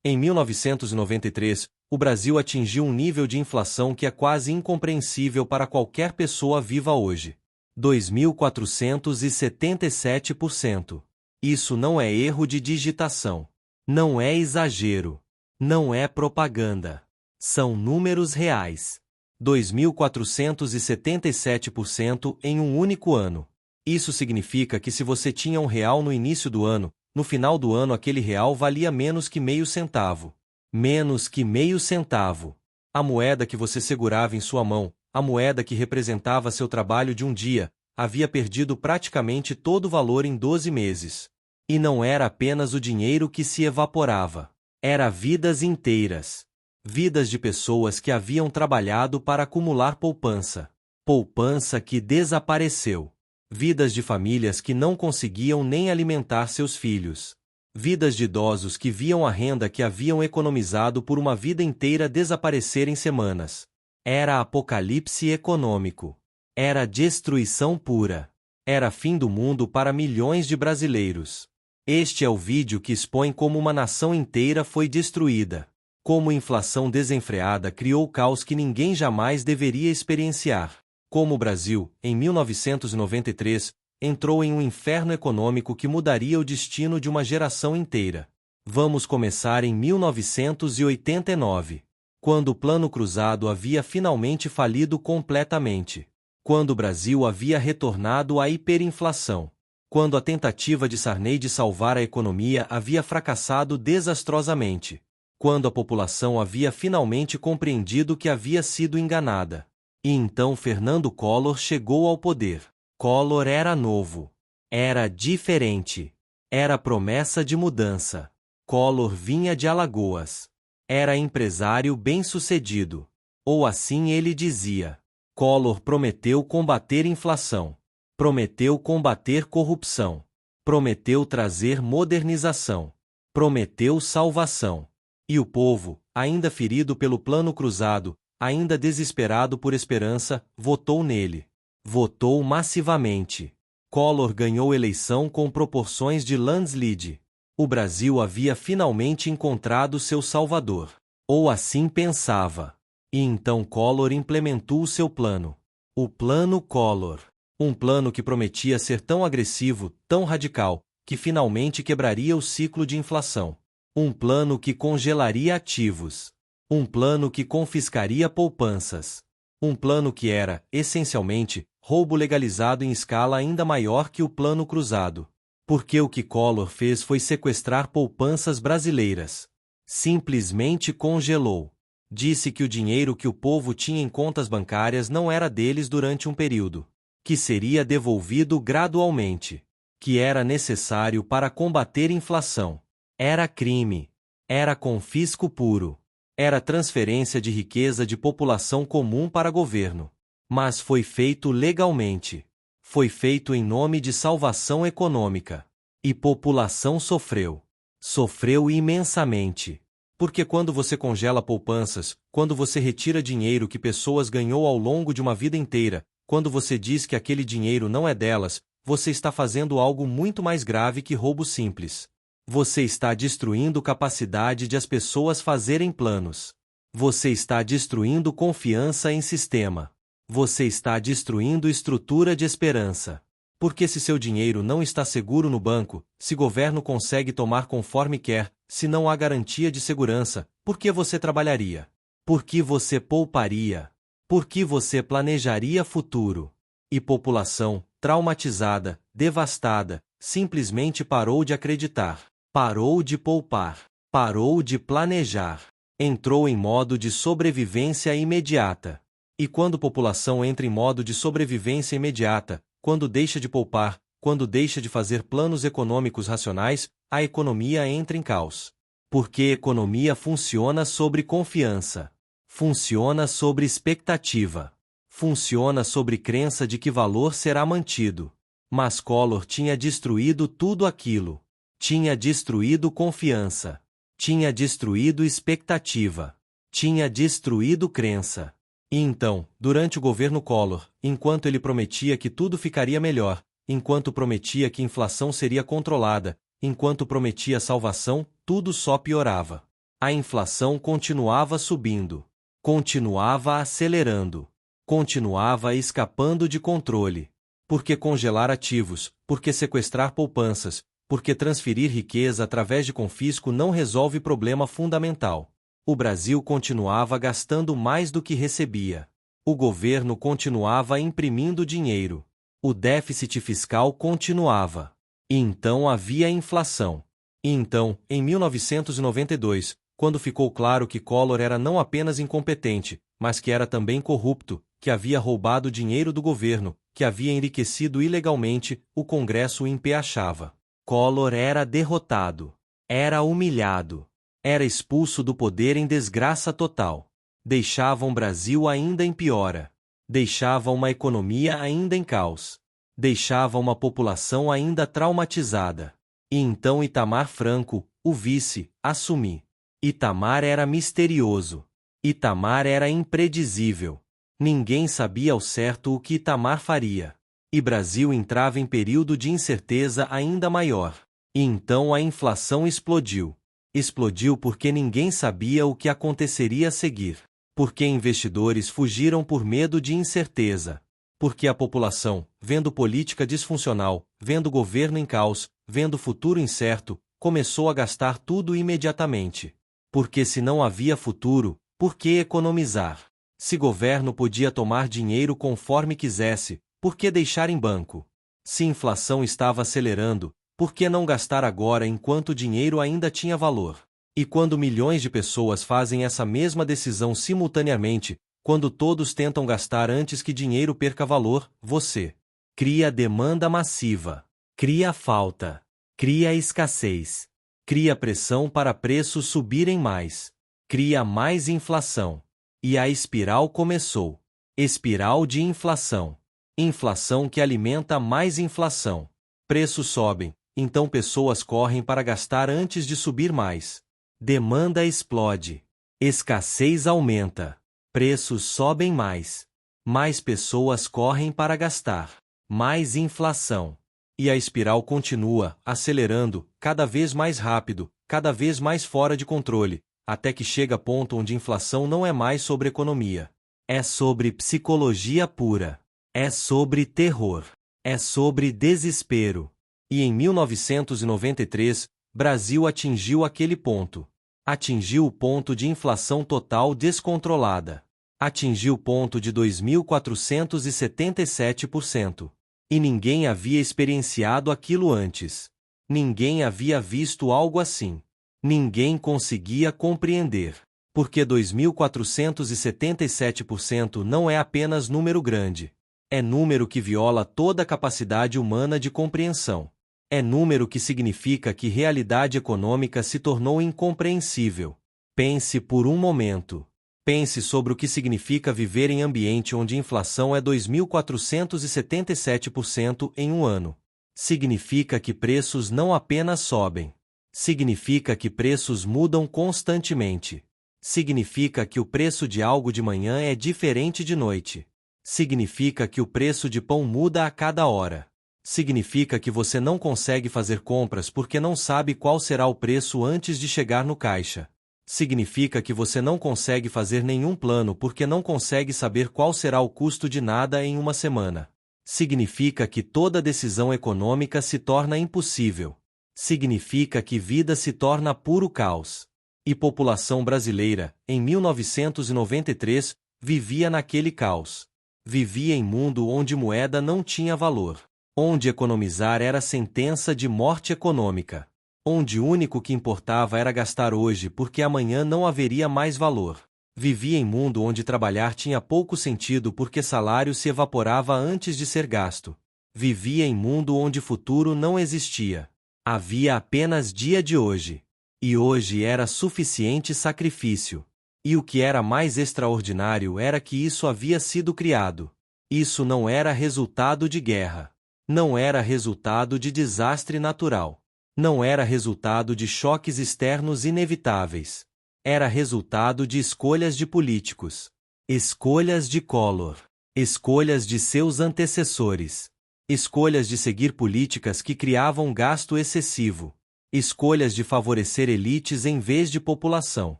Em 1993, o Brasil atingiu um nível de inflação que é quase incompreensível para qualquer pessoa viva hoje. 2.477%. Isso não é erro de digitação. Não é exagero. Não é propaganda. São números reais. 2.477% em um único ano. Isso significa que se você tinha R$ 1 no início do ano, no final do ano aquele real valia menos que meio centavo. Menos que meio centavo. A moeda que você segurava em sua mão, a moeda que representava seu trabalho de um dia, havia perdido praticamente todo o valor em 12 meses. E não era apenas o dinheiro que se evaporava. Era vidas inteiras. Vidas de pessoas que haviam trabalhado para acumular poupança. Poupança que desapareceu. Vidas de famílias que não conseguiam nem alimentar seus filhos. Vidas de idosos que viam a renda que haviam economizado por uma vida inteira desaparecer em semanas. Era apocalipse econômico. Era destruição pura. Era fim do mundo para milhões de brasileiros. Este é o vídeo que expõe como uma nação inteira foi destruída. Como inflação desenfreada criou caos que ninguém jamais deveria experienciar. Como o Brasil, em 1993, entrou em um inferno econômico que mudaria o destino de uma geração inteira. Vamos começar em 1989, quando o Plano Cruzado havia finalmente falido completamente. Quando o Brasil havia retornado à hiperinflação. Quando a tentativa de Sarney de salvar a economia havia fracassado desastrosamente. Quando a população havia finalmente compreendido que havia sido enganada. E então Fernando Collor chegou ao poder. Collor era novo. Era diferente. Era promessa de mudança. Collor vinha de Alagoas. Era empresário bem-sucedido. Ou assim ele dizia. Collor prometeu combater inflação. Prometeu combater corrupção. Prometeu trazer modernização. Prometeu salvação. E o povo, ainda ferido pelo Plano Cruzado, ainda desesperado por esperança, votou nele. Votou massivamente. Collor ganhou eleição com proporções de landslide. O Brasil havia finalmente encontrado seu salvador. Ou assim pensava. E então Collor implementou seu plano. O Plano Collor. Um plano que prometia ser tão agressivo, tão radical, que finalmente quebraria o ciclo de inflação. Um plano que congelaria ativos. Um plano que confiscaria poupanças. Um plano que era, essencialmente, roubo legalizado em escala ainda maior que o Plano Cruzado. Porque o que Collor fez foi sequestrar poupanças brasileiras. Simplesmente congelou. Disse que o dinheiro que o povo tinha em contas bancárias não era deles durante um período. Que seria devolvido gradualmente. Que era necessário para combater inflação. Era crime. Era confisco puro. Era transferência de riqueza de população comum para governo. Mas foi feito legalmente. Foi feito em nome de salvação econômica. E população sofreu. Sofreu imensamente. Porque quando você congela poupanças, quando você retira dinheiro que pessoas ganhou ao longo de uma vida inteira, quando você diz que aquele dinheiro não é delas, você está fazendo algo muito mais grave que roubo simples. Você está destruindo capacidade de as pessoas fazerem planos. Você está destruindo confiança em sistema. Você está destruindo estrutura de esperança. Porque se seu dinheiro não está seguro no banco, se o governo consegue tomar conforme quer, se não há garantia de segurança, por que você trabalharia? Por que você pouparia? Por que você planejaria futuro? E população, traumatizada, devastada, simplesmente parou de acreditar. Parou de poupar. Parou de planejar. Entrou em modo de sobrevivência imediata. E quando a população entra em modo de sobrevivência imediata, quando deixa de poupar, quando deixa de fazer planos econômicos racionais, a economia entra em caos. Porque economia funciona sobre confiança. Funciona sobre expectativa. Funciona sobre crença de que valor será mantido. Mas Collor tinha destruído tudo aquilo. Tinha destruído confiança. Tinha destruído expectativa. Tinha destruído crença. E então, durante o governo Collor, enquanto ele prometia que tudo ficaria melhor, enquanto prometia que a inflação seria controlada, enquanto prometia salvação, tudo só piorava. A inflação continuava subindo. Continuava acelerando. Continuava escapando de controle. Por que congelar ativos? Por que sequestrar poupanças? Porque transferir riqueza através de confisco não resolve problema fundamental. O Brasil continuava gastando mais do que recebia. O governo continuava imprimindo dinheiro. O déficit fiscal continuava. E então havia inflação. E então, em 1992, quando ficou claro que Collor era não apenas incompetente, mas que era também corrupto, que havia roubado dinheiro do governo, que havia enriquecido ilegalmente, o Congresso o empeachava. Collor era derrotado. Era humilhado. Era expulso do poder em desgraça total. Deixava um Brasil ainda em piora. Deixava uma economia ainda em caos. Deixava uma população ainda traumatizada. E então Itamar Franco, o vice, assumi. Itamar era misterioso. Itamar era impredizível. Ninguém sabia ao certo o que Itamar faria. E Brasil entrava em período de incerteza ainda maior. E então a inflação explodiu. Explodiu porque ninguém sabia o que aconteceria a seguir. Porque investidores fugiram por medo de incerteza. Porque a população, vendo política disfuncional, vendo governo em caos, vendo futuro incerto, começou a gastar tudo imediatamente. Porque se não havia futuro, por que economizar? Se governo podia tomar dinheiro conforme quisesse, por que deixar em banco? Se inflação estava acelerando, por que não gastar agora enquanto o dinheiro ainda tinha valor? E quando milhões de pessoas fazem essa mesma decisão simultaneamente, quando todos tentam gastar antes que dinheiro perca valor, você cria demanda massiva, cria falta, cria escassez, cria pressão para preços subirem mais, cria mais inflação. E a espiral começou. Espiral de inflação. Inflação que alimenta mais inflação. Preços sobem, então pessoas correm para gastar antes de subir mais. Demanda explode. Escassez aumenta. Preços sobem mais. Mais pessoas correm para gastar. Mais inflação. E a espiral continua, acelerando, cada vez mais rápido, cada vez mais fora de controle, até que chega a ponto onde inflação não é mais sobre economia. É sobre psicologia pura. É sobre terror. É sobre desespero. E em 1993, Brasil atingiu aquele ponto. Atingiu o ponto de inflação total descontrolada. Atingiu o ponto de 2.477%. E ninguém havia experienciado aquilo antes. Ninguém havia visto algo assim. Ninguém conseguia compreender. Porque 2.477% não é apenas número grande. É número que viola toda a capacidade humana de compreensão. É número que significa que realidade econômica se tornou incompreensível. Pense por um momento. Pense sobre o que significa viver em ambiente onde a inflação é 2.477% em um ano. Significa que preços não apenas sobem. Significa que preços mudam constantemente. Significa que o preço de algo de manhã é diferente de noite. Significa que o preço de pão muda a cada hora. Significa que você não consegue fazer compras porque não sabe qual será o preço antes de chegar no caixa. Significa que você não consegue fazer nenhum plano porque não consegue saber qual será o custo de nada em uma semana. Significa que toda decisão econômica se torna impossível. Significa que vida se torna puro caos. E população brasileira, em 1993, vivia naquele caos. Vivia em mundo onde moeda não tinha valor. Onde economizar era sentença de morte econômica. Onde o único que importava era gastar hoje porque amanhã não haveria mais valor. Vivia em mundo onde trabalhar tinha pouco sentido porque salário se evaporava antes de ser gasto. Vivia em mundo onde futuro não existia. Havia apenas dia de hoje. E hoje era suficiente sacrifício. E o que era mais extraordinário era que isso havia sido criado. Isso não era resultado de guerra. Não era resultado de desastre natural. Não era resultado de choques externos inevitáveis. Era resultado de escolhas de políticos. Escolhas de Collor. Escolhas de seus antecessores. Escolhas de seguir políticas que criavam gasto excessivo. Escolhas de favorecer elites em vez de população.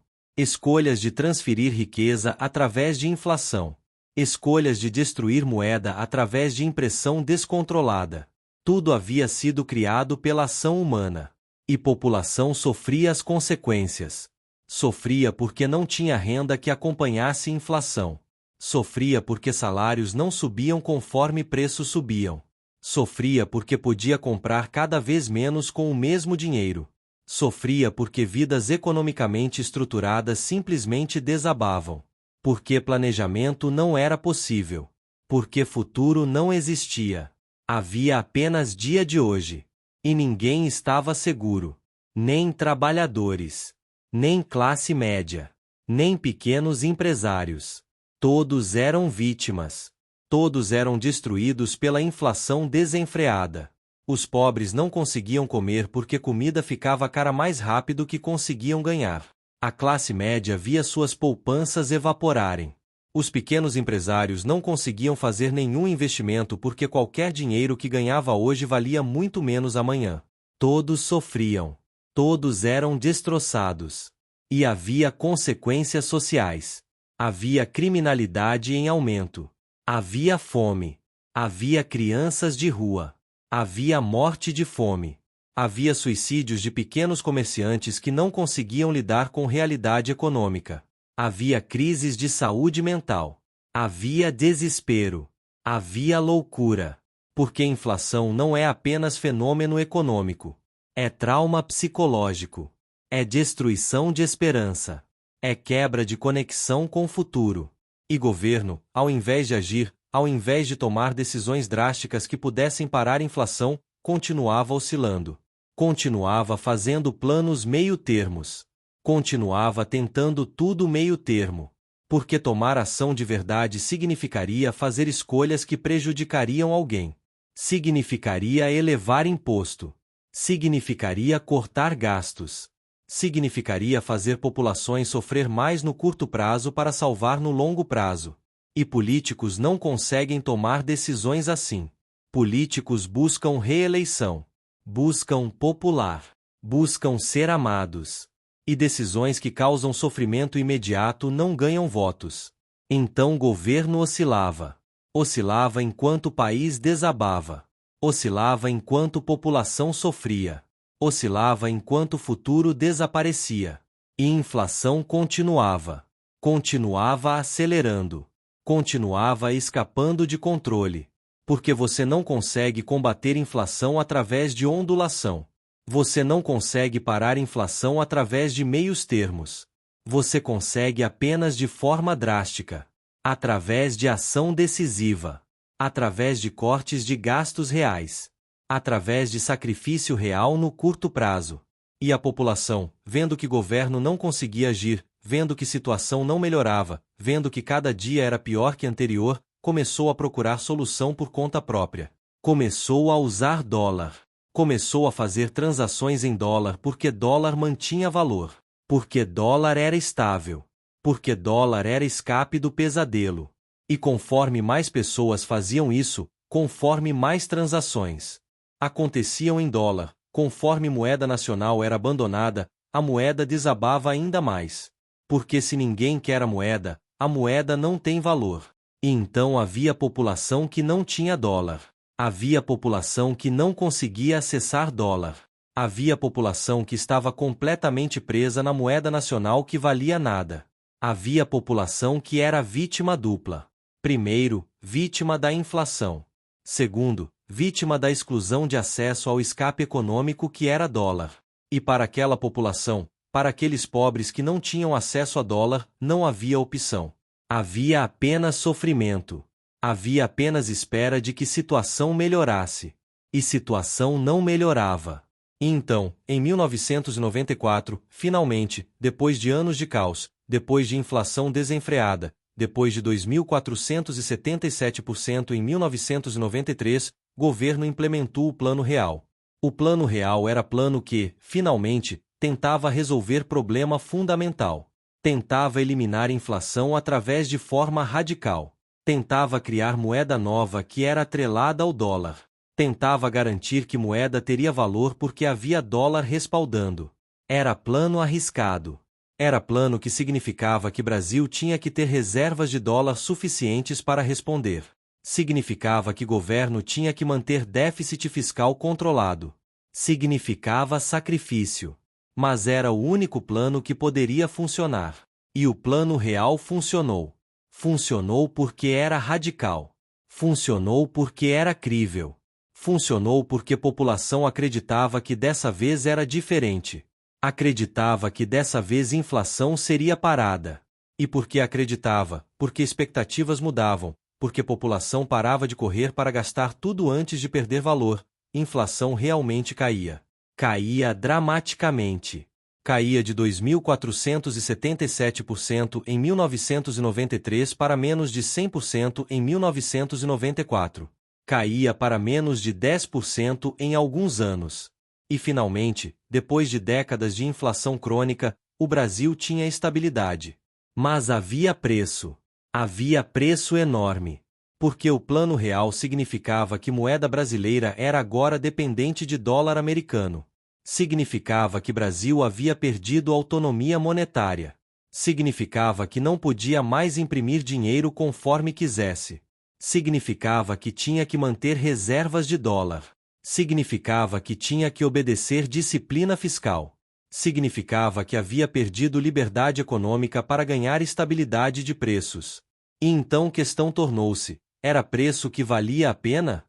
Escolhas de transferir riqueza através de inflação. Escolhas de destruir moeda através de impressão descontrolada. Tudo havia sido criado pela ação humana. E população sofria as consequências. Sofria porque não tinha renda que acompanhasse inflação. Sofria porque salários não subiam conforme preços subiam. Sofria porque podia comprar cada vez menos com o mesmo dinheiro. Sofria porque vidas economicamente estruturadas simplesmente desabavam. Porque planejamento não era possível. Porque futuro não existia. Havia apenas dia de hoje. E ninguém estava seguro. Nem trabalhadores. Nem classe média. Nem pequenos empresários. Todos eram vítimas. Todos eram destruídos pela inflação desenfreada. Os pobres não conseguiam comer porque comida ficava cara mais rápido que conseguiam ganhar. A classe média via suas poupanças evaporarem. Os pequenos empresários não conseguiam fazer nenhum investimento porque qualquer dinheiro que ganhava hoje valia muito menos amanhã. Todos sofriam. Todos eram destroçados. E havia consequências sociais. Havia criminalidade em aumento. Havia fome. Havia crianças de rua. Havia morte de fome. Havia suicídios de pequenos comerciantes que não conseguiam lidar com realidade econômica. Havia crises de saúde mental. Havia desespero. Havia loucura. Porque inflação não é apenas fenômeno econômico. É trauma psicológico. É destruição de esperança. É quebra de conexão com o futuro. E governo, ao invés de agir, ao invés de tomar decisões drásticas que pudessem parar a inflação, continuava oscilando. Continuava fazendo planos meio-termos. Continuava tentando tudo meio-termo. Porque tomar ação de verdade significaria fazer escolhas que prejudicariam alguém. Significaria elevar imposto. Significaria cortar gastos. Significaria fazer populações sofrer mais no curto prazo para salvar no longo prazo. E políticos não conseguem tomar decisões assim. Políticos buscam reeleição. Buscam popular. Buscam ser amados. E decisões que causam sofrimento imediato não ganham votos. Então o governo oscilava. Oscilava enquanto o país desabava. Oscilava enquanto população sofria. Oscilava enquanto o futuro desaparecia. E inflação continuava. Continuava acelerando. Continuava escapando de controle. Porque você não consegue combater inflação através de ondulação. Você não consegue parar inflação através de meios termos. Você consegue apenas de forma drástica. Através de ação decisiva. Através de cortes de gastos reais. Através de sacrifício real no curto prazo. E a população, vendo que governo não conseguia agir, vendo que situação não melhorava, vendo que cada dia era pior que anterior, começou a procurar solução por conta própria. Começou a usar dólar. Começou a fazer transações em dólar porque dólar mantinha valor. Porque dólar era estável. Porque dólar era escape do pesadelo. E conforme mais pessoas faziam isso, conforme mais transações aconteciam em dólar, conforme moeda nacional era abandonada, a moeda desabava ainda mais. Porque se ninguém quer a moeda não tem valor. E então havia população que não tinha dólar. Havia população que não conseguia acessar dólar. Havia população que estava completamente presa na moeda nacional que valia nada. Havia população que era vítima dupla. Primeiro, vítima da inflação. Segundo, vítima da exclusão de acesso ao escape econômico que era dólar. E para aquela população, para aqueles pobres que não tinham acesso a dólar, não havia opção. Havia apenas sofrimento. Havia apenas espera de que situação melhorasse. E situação não melhorava. E então, em 1994, finalmente, depois de anos de caos, depois de inflação desenfreada, depois de 2.477% em 1993, governo implementou o Plano Real. O Plano Real era plano que, finalmente, tentava resolver problema fundamental. Tentava eliminar inflação através de forma radical. Tentava criar moeda nova que era atrelada ao dólar. Tentava garantir que moeda teria valor porque havia dólar respaldando. Era plano arriscado. Era plano que significava que Brasil tinha que ter reservas de dólar suficientes para responder. Significava que governo tinha que manter déficit fiscal controlado. Significava sacrifício. Mas era o único plano que poderia funcionar. E o plano real funcionou. Funcionou porque era radical. Funcionou porque era crível. Funcionou porque a população acreditava que dessa vez era diferente. Acreditava que dessa vez inflação seria parada. E porque acreditava, porque expectativas mudavam, porque a população parava de correr para gastar tudo antes de perder valor, inflação realmente caía. Caía dramaticamente. Caía de 2.477% em 1993 para menos de 100% em 1994. Caía para menos de 10% em alguns anos. E finalmente, depois de décadas de inflação crônica, o Brasil tinha estabilidade. Mas havia preço. Havia preço enorme. Porque o plano real significava que moeda brasileira era agora dependente de dólar americano. Significava que Brasil havia perdido autonomia monetária. Significava que não podia mais imprimir dinheiro conforme quisesse. Significava que tinha que manter reservas de dólar. Significava que tinha que obedecer disciplina fiscal. Significava que havia perdido liberdade econômica para ganhar estabilidade de preços. E então a questão tornou-se: era preço que valia a pena?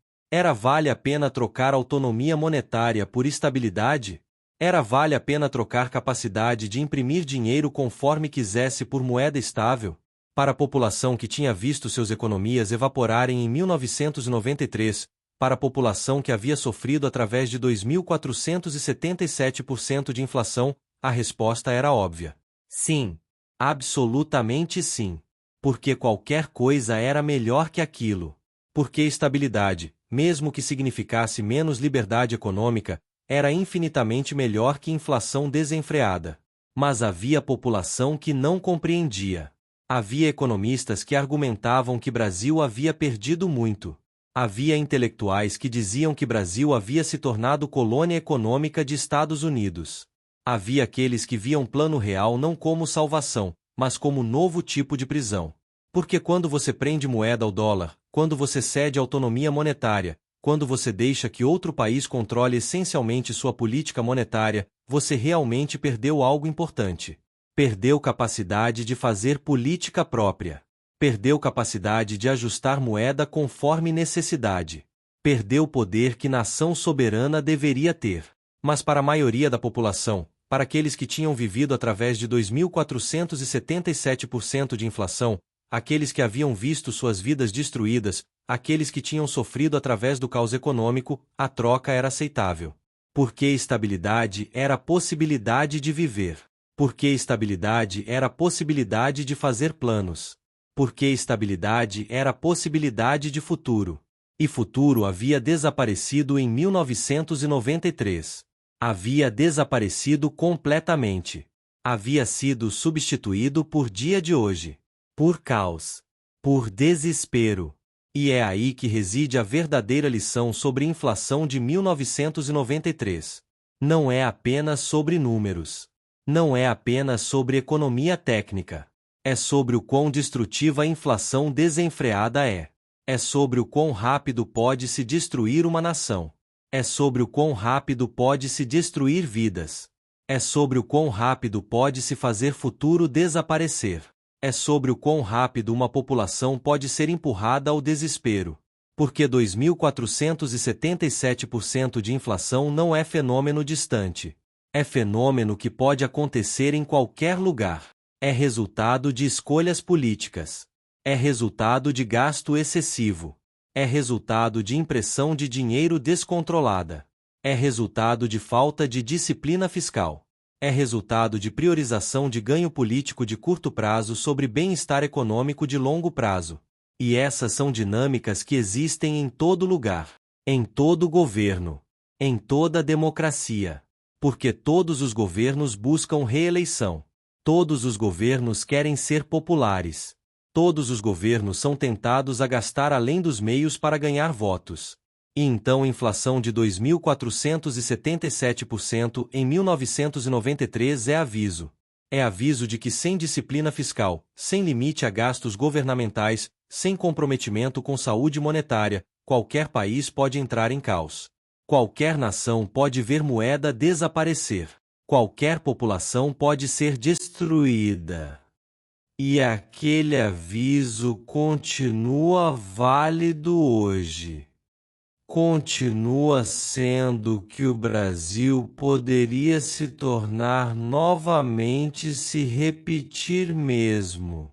Vale a pena trocar autonomia monetária por estabilidade? Vale a pena trocar capacidade de imprimir dinheiro conforme quisesse por moeda estável? Para a população que tinha visto suas economias evaporarem em 1993, para a população que havia sofrido através de 2.477% de inflação, a resposta era óbvia. Sim. Absolutamente sim. Porque qualquer coisa era melhor que aquilo. Porque estabilidade, mesmo que significasse menos liberdade econômica, era infinitamente melhor que inflação desenfreada. Mas havia população que não compreendia. Havia economistas que argumentavam que Brasil havia perdido muito. Havia intelectuais que diziam que Brasil havia se tornado colônia econômica de Estados Unidos. Havia aqueles que viam plano real não como salvação, mas como novo tipo de prisão. Porque quando você prende moeda ao dólar, quando você cede autonomia monetária, quando você deixa que outro país controle essencialmente sua política monetária, você realmente perdeu algo importante. Perdeu capacidade de fazer política própria. Perdeu capacidade de ajustar moeda conforme necessidade. Perdeu o poder que nação soberana deveria ter. Mas para a maioria da população, para aqueles que tinham vivido através de 2.477% de inflação, aqueles que haviam visto suas vidas destruídas, aqueles que tinham sofrido através do caos econômico, a troca era aceitável. Porque estabilidade era a possibilidade de viver. Porque estabilidade era a possibilidade de fazer planos. Porque estabilidade era a possibilidade de futuro. E futuro havia desaparecido em 1993. Havia desaparecido completamente. Havia sido substituído por dia de hoje. Por caos. Por desespero. E é aí que reside a verdadeira lição sobre inflação de 1993. Não é apenas sobre números. Não é apenas sobre economia técnica. É sobre o quão destrutiva a inflação desenfreada é. É sobre o quão rápido pode se destruir uma nação. É sobre o quão rápido pode se destruir vidas. É sobre o quão rápido pode se fazer futuro desaparecer. É sobre o quão rápido uma população pode ser empurrada ao desespero. Porque 2.477% de inflação não é fenômeno distante. É fenômeno que pode acontecer em qualquer lugar. É resultado de escolhas políticas. É resultado de gasto excessivo. É resultado de impressão de dinheiro descontrolada. É resultado de falta de disciplina fiscal. É resultado de priorização de ganho político de curto prazo sobre bem-estar econômico de longo prazo. E essas são dinâmicas que existem em todo lugar. Em todo governo. Em toda democracia. Porque todos os governos buscam reeleição. Todos os governos querem ser populares. Todos os governos são tentados a gastar além dos meios para ganhar votos. E então inflação de 2.477% em 1993 é aviso. É aviso de que sem disciplina fiscal, sem limite a gastos governamentais, sem comprometimento com saúde monetária, qualquer país pode entrar em caos. Qualquer nação pode ver moeda desaparecer. Qualquer população pode ser destruída. E aquele aviso continua válido hoje. Continua sendo que o Brasil poderia se tornar novamente se repetir mesmo.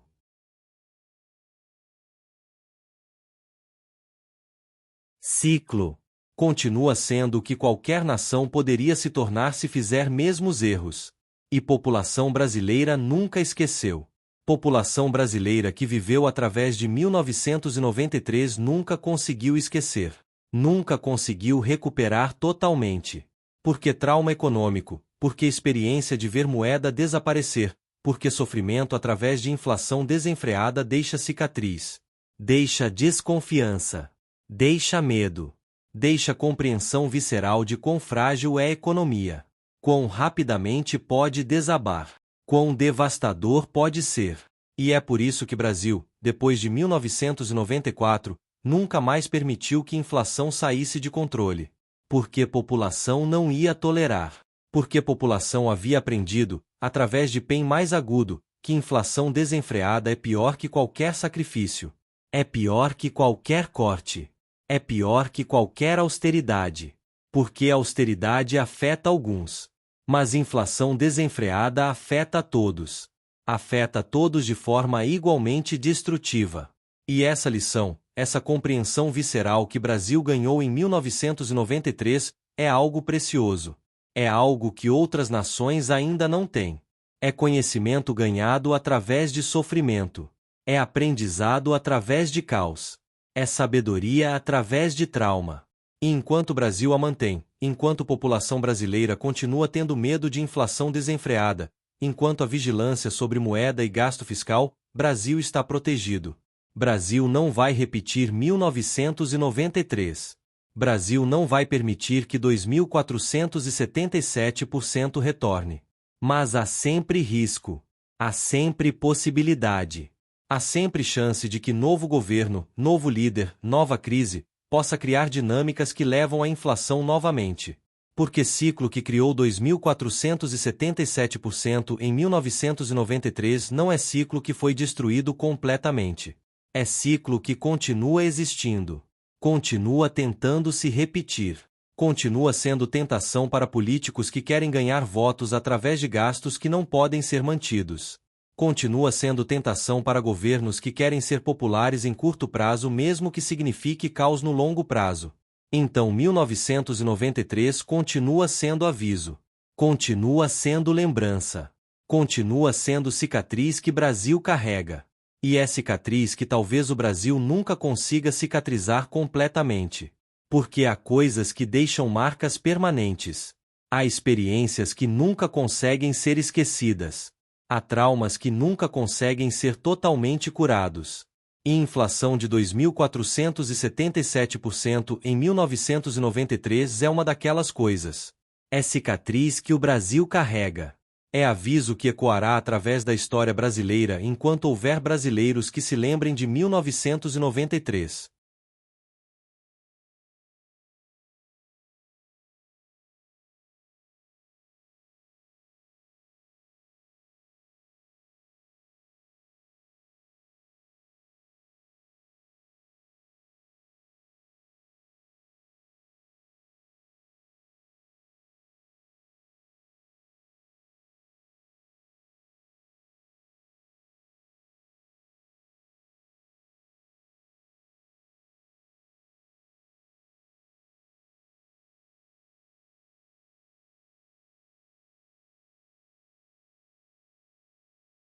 Ciclo. Continua sendo que qualquer nação poderia se tornar se fizer mesmos erros. E população brasileira nunca esqueceu. População brasileira que viveu através de 1993 nunca conseguiu esquecer. Nunca conseguiu recuperar totalmente. Porque trauma econômico, porque experiência de ver moeda desaparecer, porque sofrimento através de inflação desenfreada deixa cicatriz. Deixa desconfiança. Deixa medo. Deixa compreensão visceral de quão frágil é a economia. Quão rapidamente pode desabar. Quão devastador pode ser. E é por isso que Brasil, depois de 1994, nunca mais permitiu que inflação saísse de controle. Porque população não ia tolerar. Porque população havia aprendido, através de PEN mais agudo, que inflação desenfreada é pior que qualquer sacrifício. É pior que qualquer corte. É pior que qualquer austeridade. Porque a austeridade afeta alguns. Mas inflação desenfreada afeta a todos. Afeta todos de forma igualmente destrutiva. E essa lição, essa compreensão visceral que Brasil ganhou em 1993, é algo precioso. É algo que outras nações ainda não têm. É conhecimento ganhado através de sofrimento. É aprendizado através de caos. É sabedoria através de trauma. E enquanto o Brasil a mantém, enquanto a população brasileira continua tendo medo de inflação desenfreada, enquanto a vigilância sobre moeda e gasto fiscal, Brasil está protegido. Brasil não vai repetir 1993. Brasil não vai permitir que 2.477% retorne. Mas há sempre risco. Há sempre possibilidade. Há sempre chance de que novo governo, novo líder, nova crise, possa criar dinâmicas que levam à inflação novamente. Porque ciclo que criou 2.477% em 1993 não é ciclo que foi destruído completamente. É ciclo que continua existindo. Continua tentando se repetir. Continua sendo tentação para políticos que querem ganhar votos através de gastos que não podem ser mantidos. Continua sendo tentação para governos que querem ser populares em curto prazo mesmo que signifique caos no longo prazo. Então 1993 continua sendo aviso. Continua sendo lembrança. Continua sendo cicatriz que Brasil carrega. E é cicatriz que talvez o Brasil nunca consiga cicatrizar completamente. Porque há coisas que deixam marcas permanentes. Há experiências que nunca conseguem ser esquecidas. Há traumas que nunca conseguem ser totalmente curados. E inflação de 2.477% em 1993 é uma daquelas coisas. É cicatriz que o Brasil carrega. É aviso que ecoará através da história brasileira enquanto houver brasileiros que se lembrem de 1993.